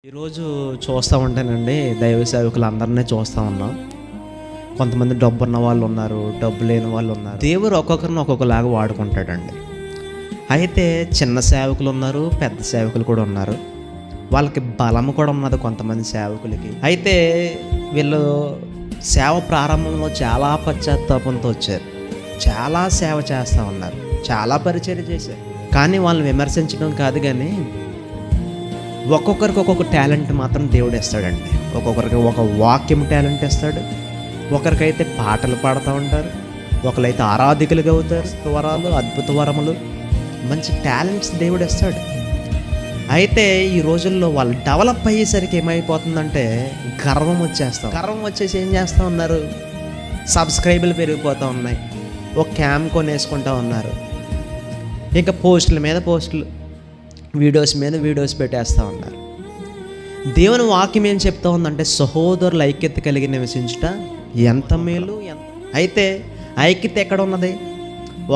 ఈరోజు చూస్తూ ఉంటానండి, దైవ సేవకులు అందరినీ చూస్తూ ఉన్నాం. కొంతమంది డబ్బు ఉన్న వాళ్ళు ఉన్నారు, డబ్బు లేని వాళ్ళు ఉన్నారు. దేవుడు ఒక్కొక్కరిని ఒక్కొక్కలాగా వాడుకుంటాడండి. అయితే చిన్న సేవకులు ఉన్నారు, పెద్ద సేవకులు కూడా ఉన్నారు. వాళ్ళకి బలం కూడా ఉన్నది కొంతమంది సేవకులకి. అయితే వీళ్ళు సేవ ప్రారంభంలో చాలా పశ్చాత్తాపంతో వచ్చారు, చాలా సేవ చేస్తూ ఉన్నారు, చాలా పరిచర్య చేశారు. కానీ వాళ్ళని విమర్శించడం కాదు, కానీ ఒక్కొక్కరికి ఒక్కొక్క టాలెంట్ మాత్రం దేవుడు ఇస్తాడండి. ఒక్కొక్కరికి ఒక వాక్యం టాలెంట్ ఇస్తాడు, ఒకరికైతే పాటలు పాడుతూ ఉంటారు, ఒకరైతే ఆరాధికులుగా అవుతారు. వరాలు, అద్భుత వరములు, మంచి టాలెంట్స్ దేవుడు ఇస్తాడు. అయితే ఈ రోజుల్లో వాళ్ళు డెవలప్ అయ్యేసరికి ఏమైపోతుందంటే గర్వం వచ్చేస్తాం. గర్వం వచ్చేసి ఏం చేస్తూ ఉన్నారు, సబ్స్క్రైబర్లు పెరిగిపోతూ ఉన్నాయి, ఒక క్యామ్ కొనేసుకుంటూ ఉన్నారు, ఇంకా పోస్టుల మీద పోస్టులు, వీడియోస్ మీద వీడియోస్ పెట్టేస్తూ ఉన్నారు. దేవుని వాక్యం ఏం చెప్తా ఉందంటే సహోదరుల ఐక్యత కలిగి నివసించుట ఎంత మేలు. అయితే ఐక్యత ఎక్కడ ఉన్నది?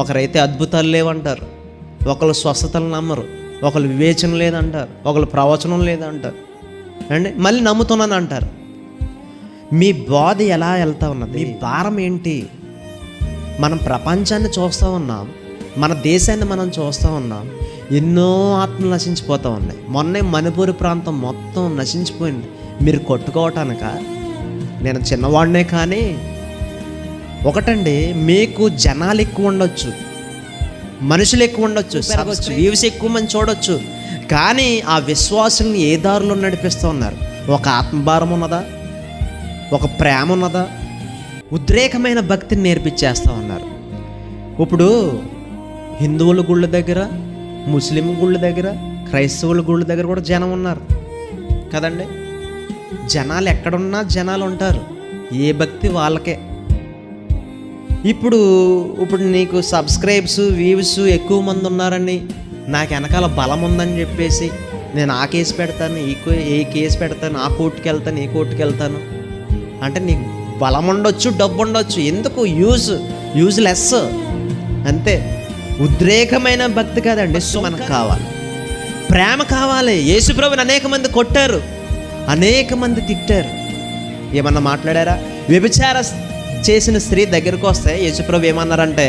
ఒకరైతే అద్భుతాలు లేవంటారు, ఒకరు స్వస్థతలు నమ్మరు, ఒకరు వివేచన లేదంటారు, ఒకరు ప్రవచనం లేదంటారు అండి, మళ్ళీ నమ్ముతున్నాను అంటారు. మీ బోధ ఎలా వెళ్తూ ఉన్నది? మీ భారం ఏంటి? మనం ప్రపంచాన్ని చూస్తూ ఉన్నాం, మన దేశాన్ని మనం చూస్తూ ఉన్నాం, ఎన్నో ఆత్మలు నశించిపోతూ ఉన్నాయి. మొన్నే మణిపూర్ ప్రాంతం మొత్తం నశించిపోయింది. మీరు కొట్టుకోవటానిక? నేను చిన్నవాడినే, కానీ ఒకటండి, మీకు జనాలు ఎక్కువ ఉండొచ్చు, మనుషులు ఎక్కువ ఉండొచ్చు, వ్యూస్ ఎక్కువ మంది చూడొచ్చు, కానీ ఆ విశ్వాసుల్ని ఏ దారిలో నడిపిస్తూ ఉన్నారు? ఒక ఆత్మభారం ఉన్నదా? ఒక ప్రేమ ఉన్నదా? ఉద్రేకమైన భక్తిని నేర్పించేస్తూ ఉన్నారు. ఇప్పుడు హిందువుల గుళ్ళ దగ్గర, ముస్లిం గుళ్ళ దగ్గర, క్రైస్తవుల గుళ్ళ దగ్గర కూడా జనం ఉన్నారు కదండి. జనాలు ఎక్కడున్నా జనాలు ఉంటారు, ఏ భక్తి వాళ్ళకే. ఇప్పుడు నీకు సబ్స్క్రైబ్స్, వ్యూస్ ఎక్కువ మంది ఉన్నారని, నాకు వెనకాల బలం ఉందని చెప్పేసి నేను ఆ కేసు పెడతాను, ఏ కేసు పెడతాను, ఆ కోర్టుకి వెళ్తాను, ఈ కోర్టుకి వెళ్తాను అంటే నీకు బలం ఉండొచ్చు, డబ్బు ఉండొచ్చు, ఎందుకు? యూజ్లెస్ అంతే. ఉద్రేకమైన భక్తి కాదండి, మనకు కావాలి, ప్రేమ కావాలి. యేసుప్రభుని అనేక మంది కొట్టారు, అనేక మంది తిట్టారు, ఏమన్నా మాట్లాడారా? వ్యభిచార చేసిన స్త్రీ దగ్గరకు వస్తే యేసుప్రభు ఏమన్నారంటే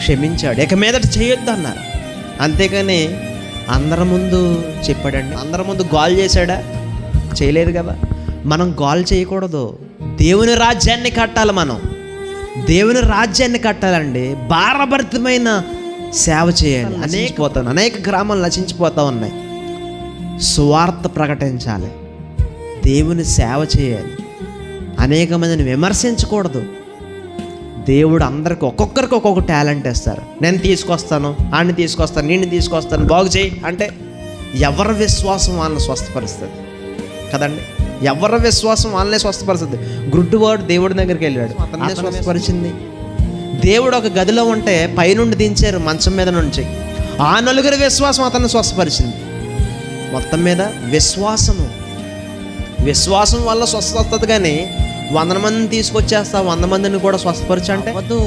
క్షమించాడు, ఇక మీదట చేయొద్దు అన్నారు. అంతేకాని అందరి ముందు చెప్పాడండి, అందరి ముందు గోల్ చేశాడా? చేయలేదు కదా. మనం గోల్ చేయకూడదు, దేవుని రాజ్యాన్ని కట్టాలి. మనం దేవుని రాజ్యాన్ని కట్టాలండి, భారభరితమైన సేవ చేయాలి. అనేక గ్రామాలు నశించిపోతూ ఉన్నాయి. సువార్త ప్రకటించాలి, దేవుని సేవ చేయాలి, అనేక మందిని విమర్శించకూడదు. దేవుడు అందరికి ఒక్కొక్కరికి ఒక్కొక్క టాలెంట్ ఇస్తారు. నేను తీసుకొస్తాను, ఆడిని తీసుకొస్తాను, నిన్ను తీసుకొస్తాను, బాగు చేయి అంటే ఎవరి విశ్వాసం వాళ్ళని స్వస్థపరుస్తుంది కదండి. ఎవరి విశ్వాసం వాళ్ళనే స్వస్థపరుస్తుంది. గుడ్డివాడు దేవుడి దగ్గరికి వెళ్ళాడు, అతన్నే స్వస్థపరిచింది. దేవుడు ఒక గదిలో ఉంటే పైనుండి దించారు మంచం మీద నుంచి, ఆ నలుగురి విశ్వాసం అతన్ని స్వస్థపరిచింది. మొత్తం మీద విశ్వాసం వల్ల స్వస్థత వస్తుంది. కానీ 100 మందిని తీసుకొచ్చేస్తా, 100 మందిని కూడా స్వస్థపరిచి అంటే వద్దు.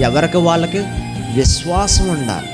ఎవరికి వాళ్ళకి విశ్వాసం ఉండాలి.